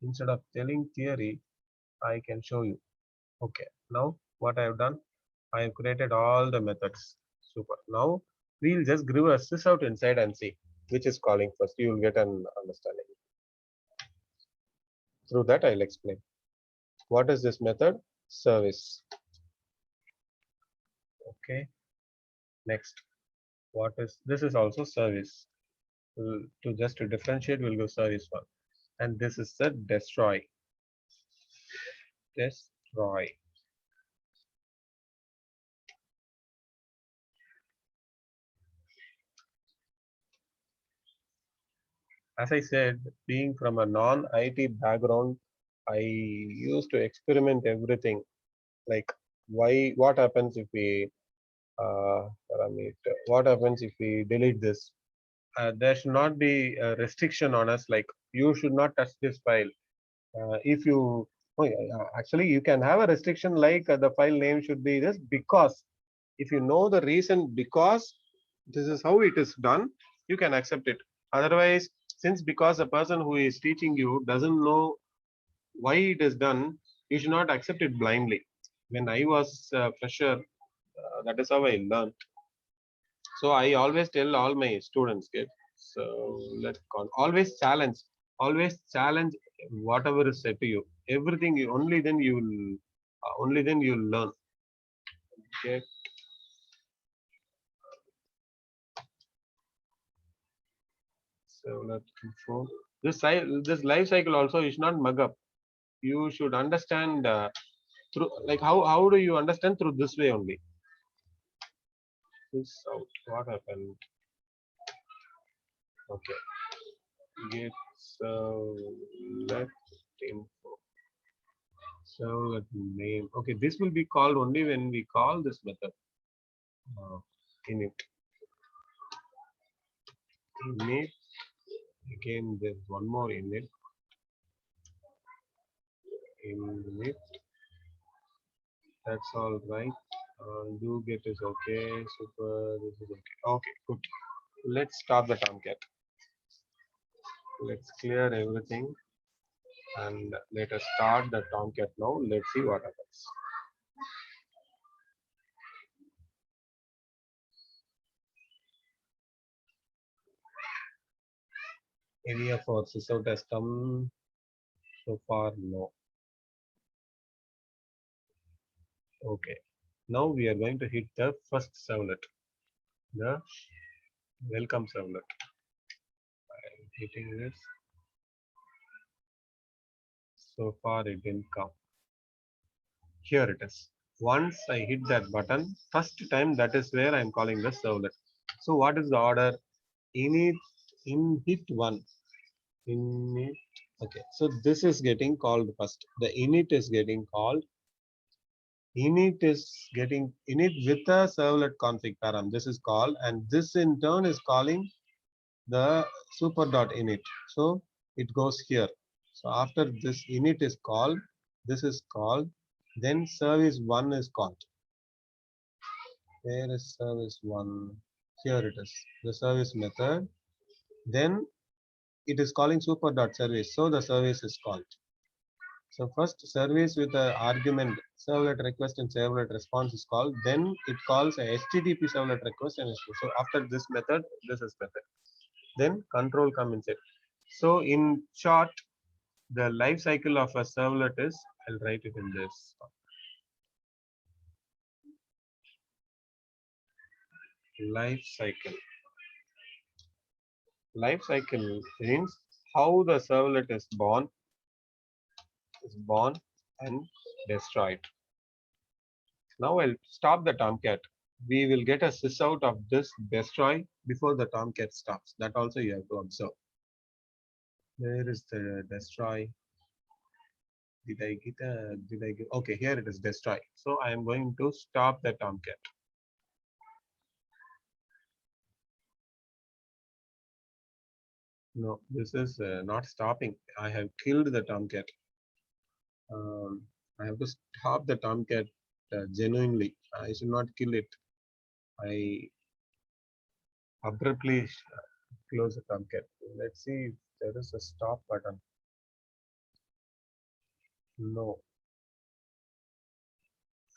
Instead of telling theory, I can show you. Okay. Now what I have done, I have created all the methods. Super. Now we'll just give a sys out inside and see which is calling first. You will get an understanding. Through that, I'll explain. What is this method? Service. Okay. Next. What is this? Is also service. To just to differentiate, we'll go service one. And this is the destroy. Destroy. As I said, being from a non-IT background, I used to experiment everything. Like what happens if we parameter? What happens if we delete this? There should not be a restriction on us. Like you should not touch this file. If you actually you can have a restriction like the file name should be this because if you know the reason because this is how it is done, you can accept it. Otherwise, since because the person who is teaching you doesn't know why it is done, you should not accept it blindly. When I was fresher, that is how I learned. So I always tell all my students, okay, so always challenge whatever is said to you. Everything you only then you'll learn. Okay. So let's control this life cycle also is not mug up. You should understand through like how do you understand through this way only. This out. What happened? Okay. Get so let info. So let name. Okay, this will be called only when we call this method. Init. Init. Again, there's one more init. Init. That's all right. Do get is okay. Super. This is okay. Okay, good. Let's stop the Tomcat. Let's clear everything and let us start the Tomcat now. Let's see what happens. Area for sysout has come so far. No. Okay. Now we are going to hit the first servlet, the welcome servlet. I'm hitting this. So far it didn't come. Here it is. Once I hit that button, first time that is where I'm calling the servlet. So what is the order? Init hit one. Init. Okay. So this is getting called first. The init is getting called. Init is getting init with a servlet config param. This is called, and this in turn is calling the super.init. So it goes here. So after this init is called, this is called, then service one is called. Where is service one? Here it is. The service method. Then it is calling super.service. So the service is called. So first service with the argument servlet request and servlet response is called. Then it calls a HTTP servlet request and so after this method, this is method. Then control come inside. So in short, the life cycle of a servlet is, I'll write it in this. Life cycle. Life cycle means how the servlet is born and destroyed. Now I'll stop the Tomcat. We will get a sys out of this destroy before the Tomcat stops. That also you have to observe. Where is the destroy? Did I get okay, here it is destroy. So I am going to stop the Tomcat. No, this is not stopping. I have killed the Tomcat. I have to stop the Tomcat genuinely. I should not kill it. I abruptly close the Tomcat. Let's see if there is a stop button. No,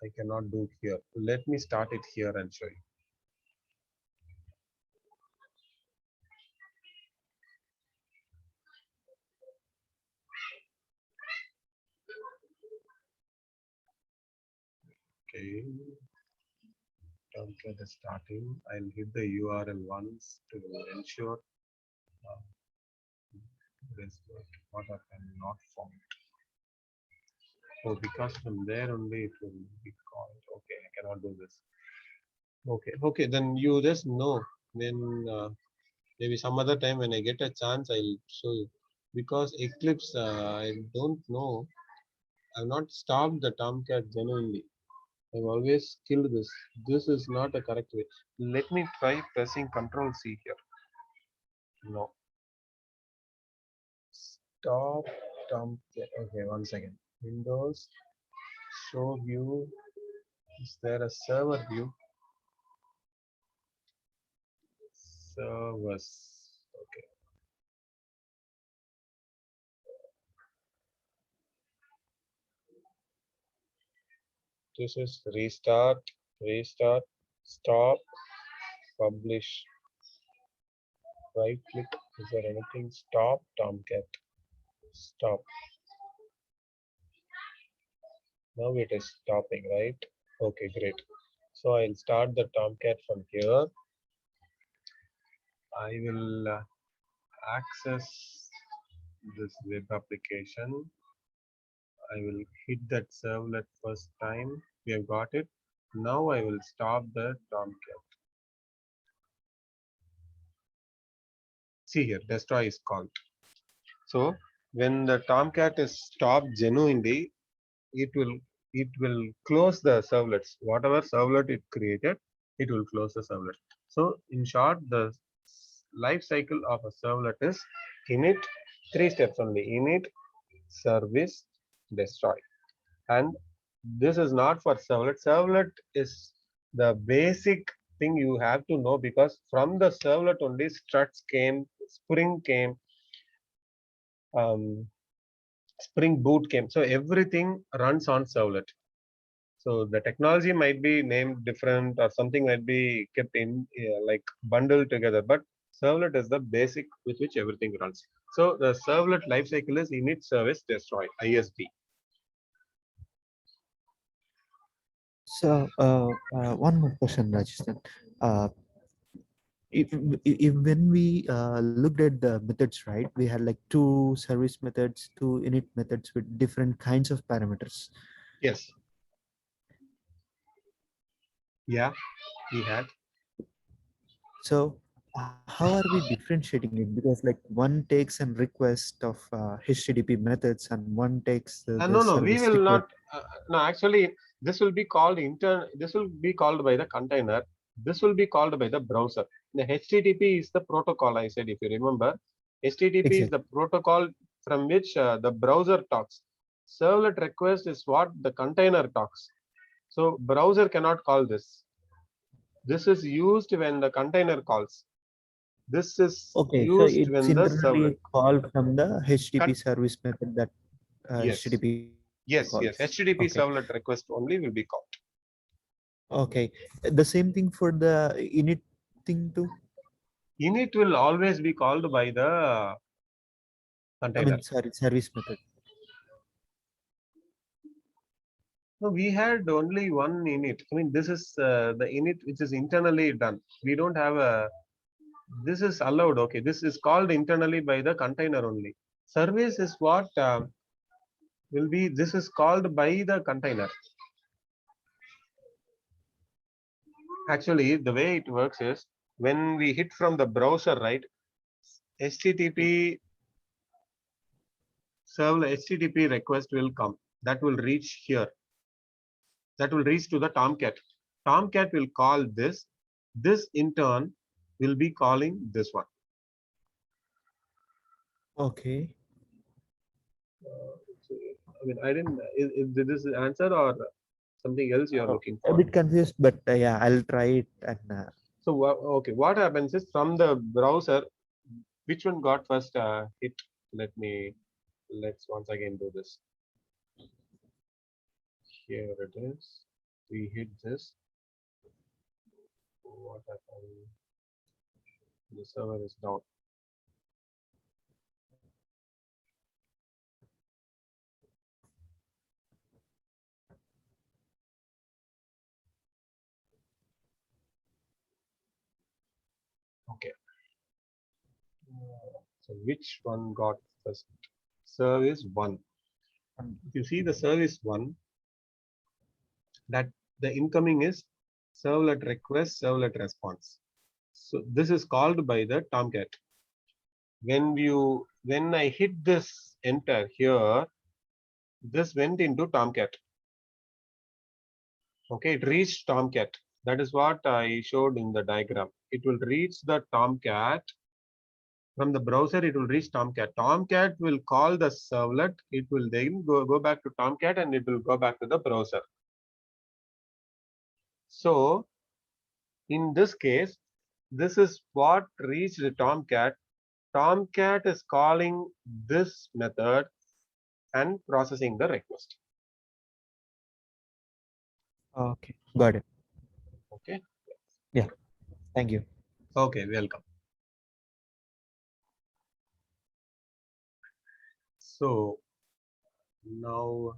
I cannot do here. Let me start it here and show you. Okay, Tomcat is starting. I'll hit the URL once to ensure this what I cannot found. Oh, because from there only it will be called. Okay, I cannot do this. Okay, then you just know. Then maybe some other time when I get a chance, I'll show you. Because Eclipse, I don't know. I've not stopped the Tomcat genuinely. I've always killed this. This is not a correct way. Let me try pressing Control C here. No. Stop Tomcat. Okay, one second. Windows, show view. Is there a server view? Servers. Okay. This is restart, stop, publish. Right click. Is there anything? Stop Tomcat. Stop. Now it is stopping, right? Okay, great. So I'll start the Tomcat from here. I will access this web application. I will hit that servlet first time. We have got it. Now I will stop the Tomcat. See here, destroy is called. So when the Tomcat is stopped genuinely, it will close the servlets. Whatever servlet it created, it will close the servlet. So in short, the life cycle of a servlet is init, 3 steps only: init, service, destroy. And this is not for servlet. Servlet is the basic thing you have to know, because from the servlet only struts came, Spring came, Spring Boot came. So everything runs on servlet. So the technology might be named different, or something might be kept in like bundled together, but servlet is the basic with which everything runs. So the servlet lifecycle is init, service, destroy, ISD. So one more question, Rajasthan. If when we looked at the methods, right, we had like 2 service methods, 2 init methods with different kinds of parameters. Yes. Yeah, we had. So how are we differentiating it? Because like one takes a request of HTTP methods and one takes the No, we service will request. not. No, actually, this will be called This will be called by the container. This will be called by the browser. The HTTP is the protocol. I said, if you remember, HTTP is the protocol from which the browser talks. Servlet request is what the container talks. So browser cannot call this. This is used when the container calls. This is Okay, so used it's when the internally servlet. a call from the HTTP service method that Yes. HTTP Yes, calls. yes. HTTP Okay. servlet request only will be called. Okay, the same thing for the init thing too. Init will always be called by the container. sorry, service method. No, we had only one init. I mean, this is the init which is internally done. We don't have a. This is allowed. Okay, this is called internally by the container only. Service is what will be. This is called by the container. Actually, the way it works is when we hit from the browser, right? HTTP server HTTP request will come. That will reach here. That will reach to the Tomcat. Tomcat will call this. This in turn will be calling this one. Okay. I mean, I didn't. Did this answer or something else you are looking A for? bit confused, but yeah, I'll try it. And So okay, what happens is from the browser, which one got first hit? Let's once again do this. Here it is. We hit this. What happened? The server is down. Okay. So which one got first? Service 1. If you see the service 1, that the incoming is servlet request, servlet response. So this is called by the Tomcat. When I hit this enter here, this went into Tomcat. Okay, it reached Tomcat. That is what I showed in the diagram. It will reach the Tomcat. From the browser, it will reach Tomcat. Tomcat will call the servlet. It will then go back to Tomcat and it will go back to the browser. So in this case, this is what reached the Tomcat. Tomcat is calling this method and processing the request. okay, got it. Okay. Yeah, thank you. Okay, welcome. So now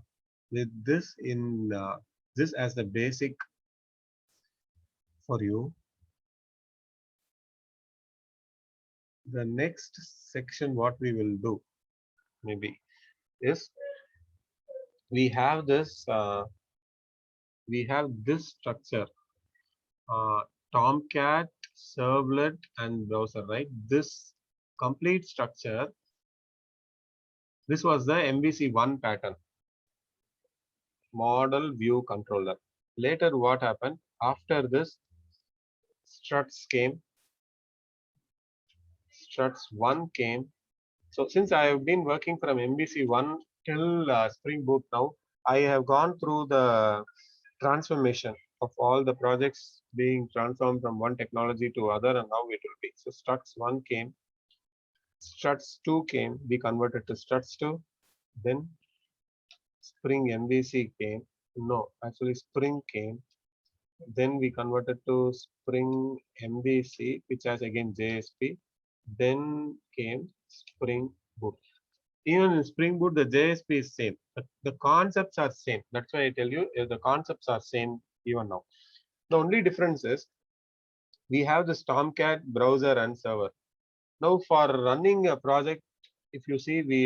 with this in this as the basic for you, the next section what we will do maybe is we have this structure, Tomcat, servlet and browser, right? This complete structure, this was the MVC1 pattern, model view controller. Later what happened after this, struts came, struts 1 came. So since I have been working from MVC1 till Spring Boot now, I have gone through the transformation of all the projects being transformed from one technology to other, and now it will be. So struts 1 came, struts 2 came, we converted to struts 2, then Spring MVC came. No, actually Spring came. Then we converted to Spring MVC, which has again JSP. Then came Spring Boot. Even in Spring Boot, the JSP is same. The concepts are same. That's why I tell you the concepts are same even now. The only difference is we have the Tomcat browser and server. Now for running a project, if you see we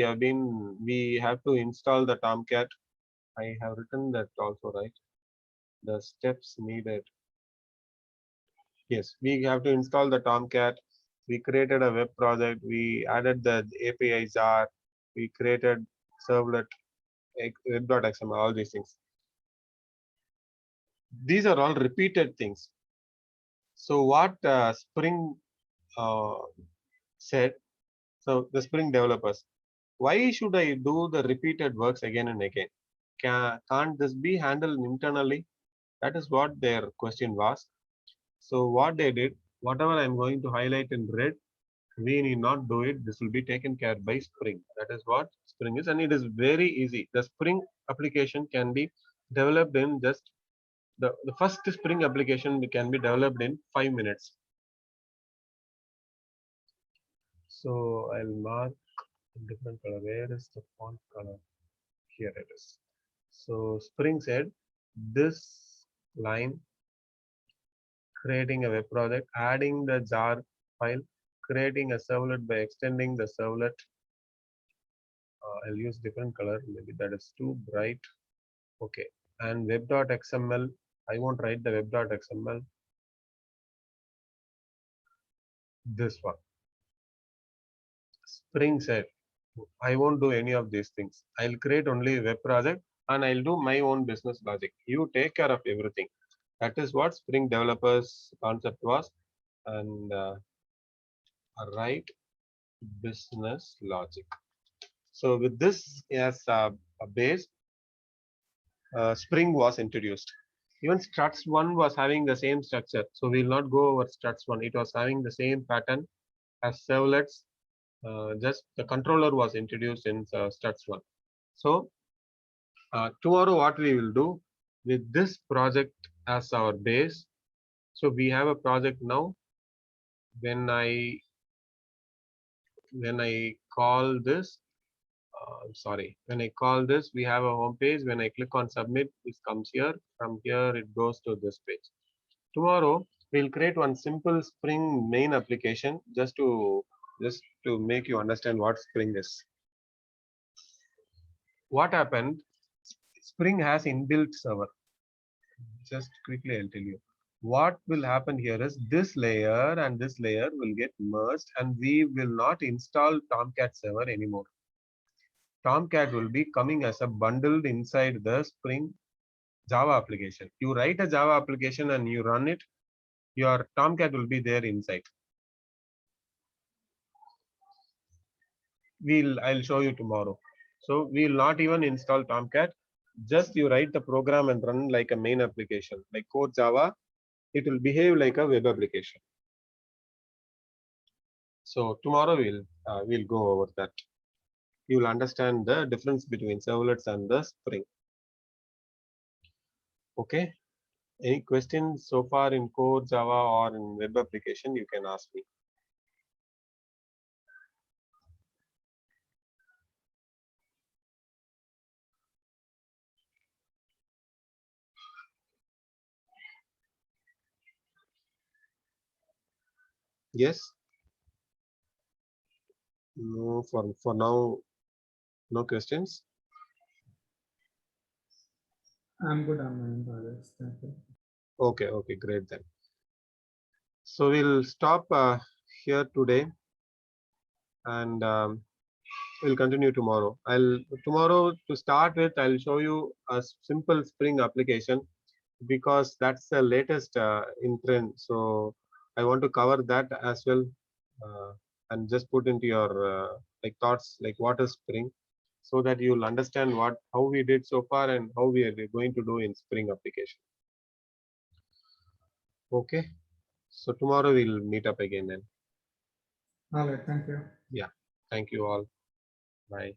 have to install the Tomcat. I have written that also, right? The steps needed. Yes, we have to install the Tomcat. We created a web project. We added the API jar. We created servlet, web.xml, all these things. These are all repeated things. So what Spring said, so the Spring developers, why should I do the repeated works again and again? Can't this be handled internally? That is what their question was. So what they did, whatever I'm going to highlight in red, we need not do it. This will be taken care by Spring. That is what Spring is, and it is very easy. The Spring application can be developed in just the first Spring application can be developed in 5 minutes. So I'll mark different color. Where is the font color? Here it is. So Spring said this line, creating a web project, adding the jar file, creating a servlet by extending the servlet. I'll use different color. Maybe that is too bright. Okay. And web.xml. I won't write the web.xml. This one. Spring said, I won't do any of these things. I'll create only a web project and I'll do my own business logic. You take care of everything. That is what Spring developers concept was. And write business logic. So with this as a base, Spring was introduced. Even Struts 1 was having the same structure. So we'll not go over Struts 1. It was having the same pattern as servlets. Just the controller was introduced in Struts 1. So tomorrow what we will do with this project as our base. So we have a project now. When I call this, when I call this, we have a home page. When I click on submit, this comes here. From here, it goes to this page. Tomorrow, we'll create one simple Spring main application just to make you understand what Spring is. What happened? Spring has inbuilt server. Just quickly, I'll tell you. What will happen here is this layer and this layer will get merged, and we will not install Tomcat server anymore. Tomcat will be coming as a bundled inside the Spring Java application. You write a Java application and you run it, your Tomcat will be there inside. I'll show you tomorrow. So we'll not even install Tomcat. Just you write the program and run like a main application, like Core Java. It will behave like a web application. So tomorrow we'll go over that. You will understand the difference between servlets and the Spring. Okay. Any questions so far in Core Java or in web application, you can ask me. Yes. No, for now, no questions. I'm good on my own projects. Thank you. Okay, great then. So we'll stop here today, and we'll continue tomorrow. Tomorrow to start with, I'll show you a simple Spring application because that's the latest in trend. So I want to cover that as well, and just put into your like thoughts, like what is Spring, so that you'll understand how we did so far and how we are going to do in Spring application. Okay, so tomorrow we'll meet up again then. All right. Thank you. Yeah, thank you all. Bye.